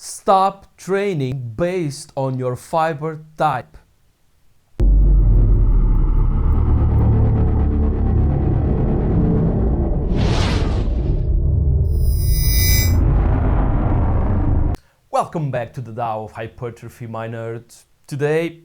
Stop training based on your fiber type. Welcome back to the Tao of Hypertrophy, my nerds. Today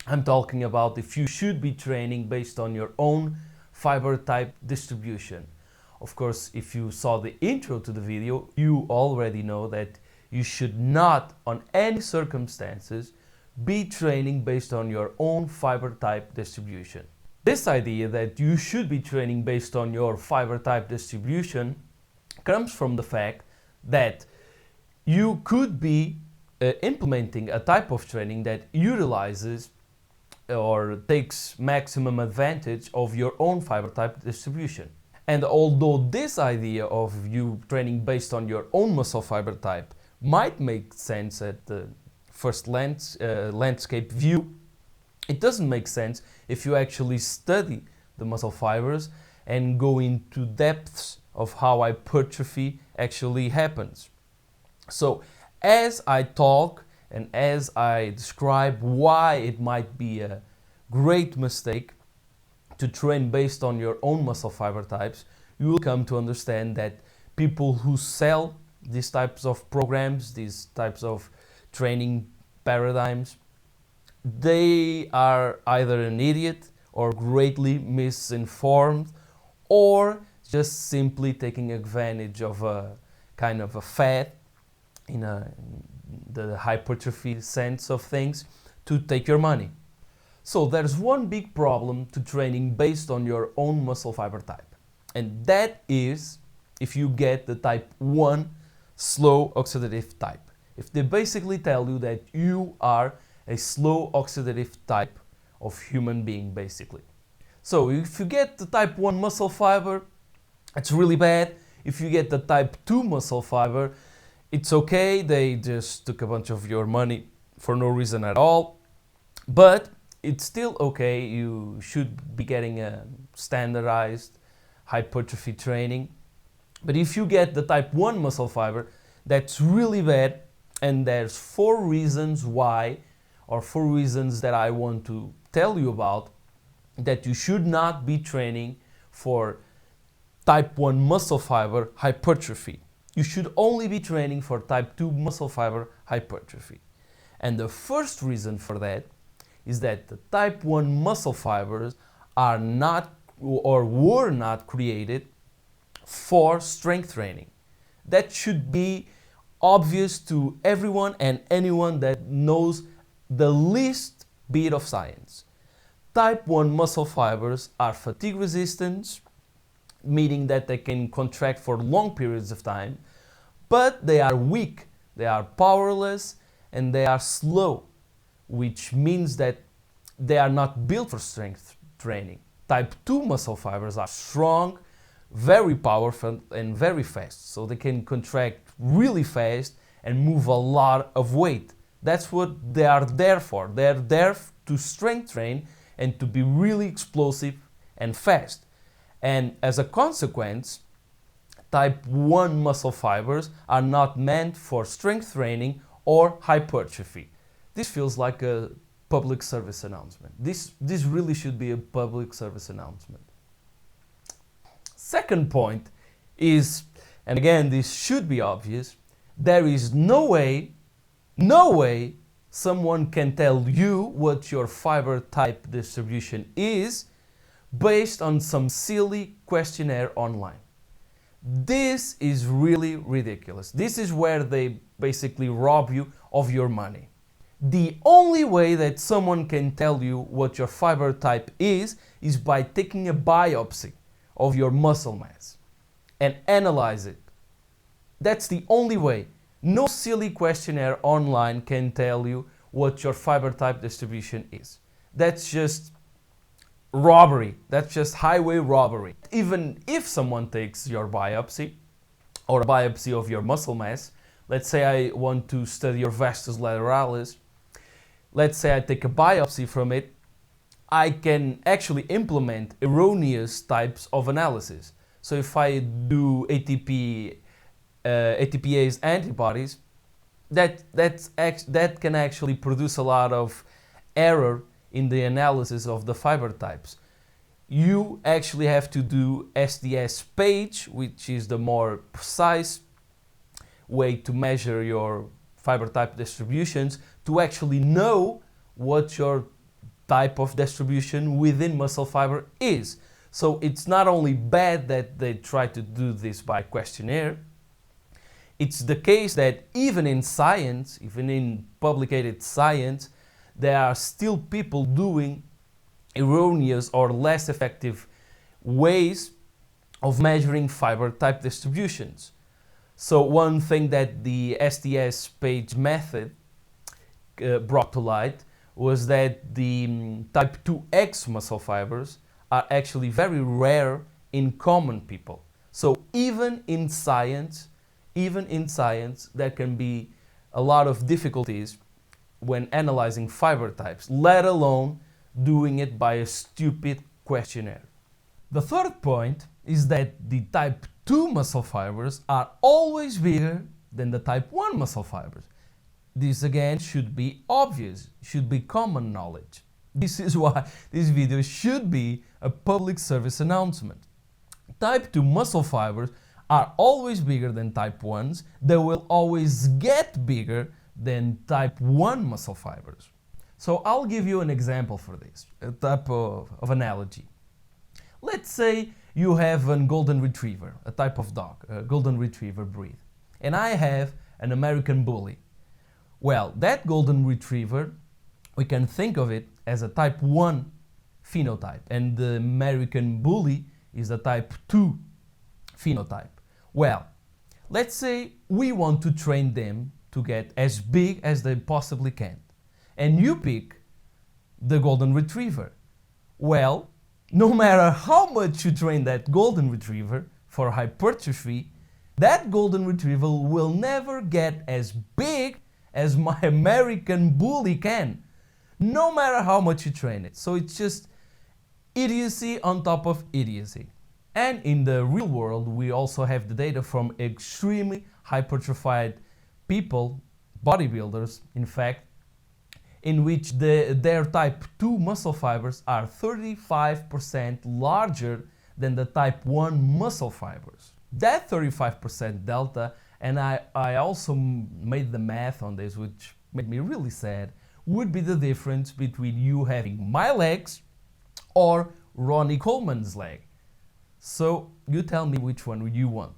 I'm talking about if you should be training based on your own fiber type distribution. Of course, if you saw the intro to the video, you already know that you should not, on any circumstances, be training based on your own fiber type distribution. This idea that you should be training based on your fiber type distribution comes from the fact that you could be implementing a type of training that utilizes or takes maximum advantage of your own fiber type distribution. And although this idea of you training based on your own muscle fiber type might make sense at the first landscape view, it doesn't make sense if you actually study the muscle fibers and go into depths of how hypertrophy actually happens. So as I talk and as I describe why it might be a great mistake to train based on your own muscle fiber types, you will come to understand that people who sell these types of programs, these types of training paradigms, they are either an idiot or greatly misinformed, or just simply taking advantage of a kind of a fad in the hypertrophy sense of things to take your money. So there's one big problem to training based on your own muscle fiber type, and that is if you get the type 1 slow oxidative type. If they basically tell you that you are a slow oxidative type of human being, basically. So if you get the type 1 muscle fiber, it's really bad. If you get the type 2 muscle fiber, it's okay, they just took a bunch of your money for no reason at all. But it's still okay, you should be getting a standardized hypertrophy training. But if you get the type 1 muscle fiber, that's really bad, and there's 4 reasons why, or 4 reasons that I want to tell you about, that you should not be training for type 1 muscle fiber hypertrophy. You should only be training for type 2 muscle fiber hypertrophy. And the first reason for that is that the type 1 muscle fibers are not or were not created for strength training. That should be obvious to everyone and anyone that knows the least bit of science. Type 1 muscle fibers are fatigue resistant, meaning that they can contract for long periods of time, but they are weak, they are powerless, and they are slow, which means that they are not built for strength training. Type 2 muscle fibers are strong, very powerful, and very fast, so they can contract really fast and move a lot of weight. That's what they are there for. They're there to strength train and to be really explosive and fast. And as a consequence, type 1 muscle fibers are not meant for strength training or hypertrophy. This feels like a public service announcement. This really should be a public service announcement. Second point is, and again this should be obvious, there is no way someone can tell you what your fiber type distribution is based on some silly questionnaire online. This is really ridiculous. This is where they basically rob you of your money. The only way that someone can tell you what your fiber type is by taking a biopsy of your muscle mass and analyze it. That's the only way. No silly questionnaire online can tell you what your fiber type distribution is. That's just robbery. That's just highway robbery. Even if someone takes your biopsy or a biopsy of your muscle mass, let's say I want to study your vastus lateralis, let's say I take a biopsy from it, I can actually implement erroneous types of analysis. So if I do ATPase antibodies, that can actually produce a lot of error in the analysis of the fiber types. You actually have to do SDS page, which is the more precise way to measure your fiber type distributions, to actually know what your type of distribution within muscle fiber is. So it's not only bad that they try to do this by questionnaire, it's the case that even in science, even in publicated science, there are still people doing erroneous or less effective ways of measuring fiber type distributions. So one thing that the SDS page method brought to light was that the type 2X muscle fibers are actually very rare in common people. So even in science, there can be a lot of difficulties when analyzing fiber types, let alone doing it by a stupid questionnaire. The third point is that the type 2 muscle fibers are always bigger than the type 1 muscle fibers. This again should be obvious, should be common knowledge. This is why this video should be a public service announcement. Type 2 muscle fibers are always bigger than type 1s. They will always get bigger than type 1 muscle fibers. So I'll give you an example for this, a type of analogy. Let's say you have a golden retriever, a type of dog, a golden retriever breed, and I have an American bully. Well, that golden retriever, we can think of it as a type 1 phenotype, and the American bully is a type 2 phenotype. Well, let's say we want to train them to get as big as they possibly can, and you pick the golden retriever. Well, no matter how much you train that golden retriever for hypertrophy, that golden retriever will never get as big as my American bully can, no matter how much you train it. So it's just idiocy on top of idiocy. And in the real world, we also have the data from extremely hypertrophied people, bodybuilders, in fact, in which their type 2 muscle fibers are 35% larger than the type 1 muscle fibers. That 35% delta, and I also made the math on this, which made me really sad, would be the difference between you having my legs or Ronnie Coleman's leg. So you tell me which one you want.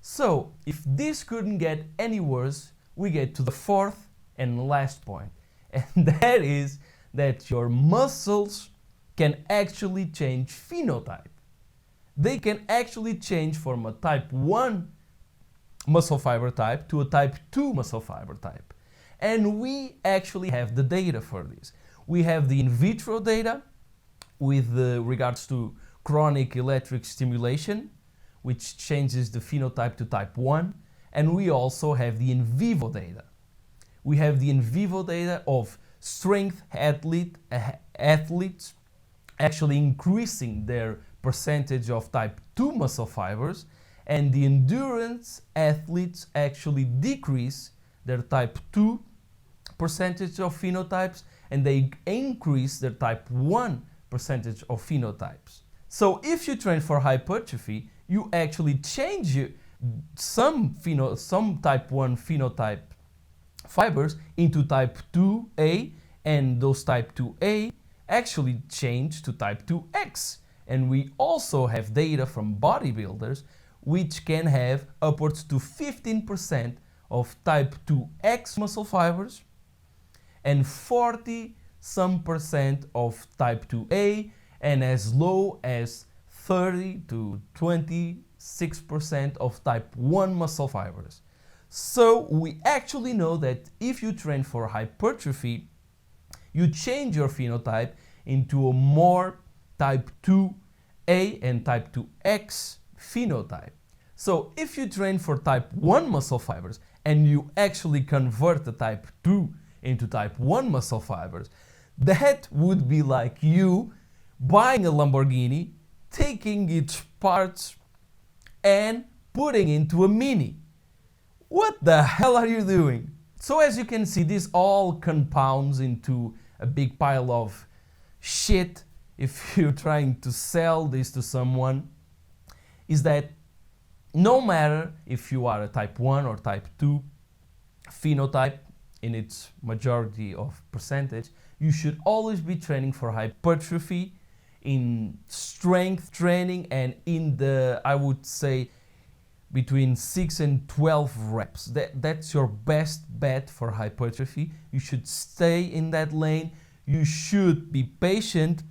So if this couldn't get any worse, we get to the fourth and last point. And that is that your muscles can actually change phenotype. They can actually change from a type 1 muscle fiber type to a type 2 muscle fiber type. And we actually have the data for this. We have the in vitro data with regards to chronic electric stimulation, which changes the phenotype to type 1. And we also have the in vivo data. We have the in vivo data of strength athletes actually increasing their percentage of type 2 muscle fibers, and the endurance athletes actually decrease their type 2 percentage of phenotypes, and they increase their type 1 percentage of phenotypes. So if you train for hypertrophy, you actually change some type 1 phenotype fibers into type 2A, and those type 2A actually change to type 2X. And we also have data from bodybuilders which can have upwards to 15% of type 2X muscle fibers and 40% of type 2A, and as low as 30 to 26% of type 1 muscle fibers. So we actually know that if you train for hypertrophy, you change your phenotype into a more type 2A and type 2X phenotype. So if you train for type 1 muscle fibers and you actually convert the type 2 into type 1 muscle fibers, that would be like you buying a Lamborghini, taking its parts and putting into a Mini. What the hell are you doing? So as you can see, this all compounds into a big pile of shit if you're trying to sell this to someone, is that no matter if you are a type 1 or type 2 phenotype in its majority of percentage, you should always be training for hypertrophy in strength training and in the, I would say, between 6 and 12 reps. That's your best bet for hypertrophy. You should stay in that lane. You should be patient,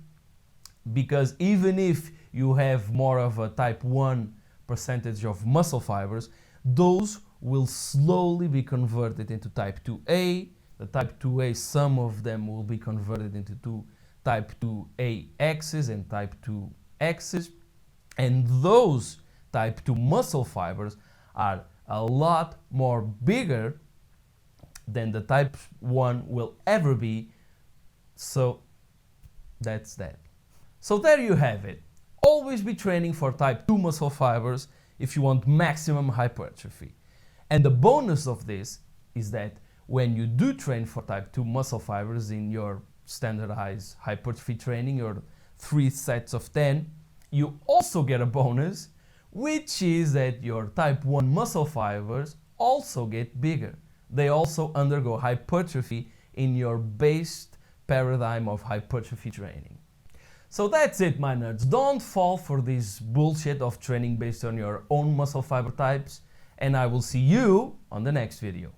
because even if you have more of a type 1 percentage of muscle fibers, those will slowly be converted into type 2A. The type 2A, some of them will be converted into type 2AXs and type 2Xs, and those type 2 muscle fibers are a lot more bigger than the type 1 will ever be. So that's that. So there you have it. Always be training for type 2 muscle fibers if you want maximum hypertrophy. And the bonus of this is that when you do train for type 2 muscle fibers in your standardized hypertrophy training, your 3 sets of 10, you also get a bonus, which is that your type 1 muscle fibers also get bigger. They also undergo hypertrophy in your based paradigm of hypertrophy training. So that's it, my nerds. Don't fall for this bullshit of training based on your own muscle fiber types, and I will see you on the next video.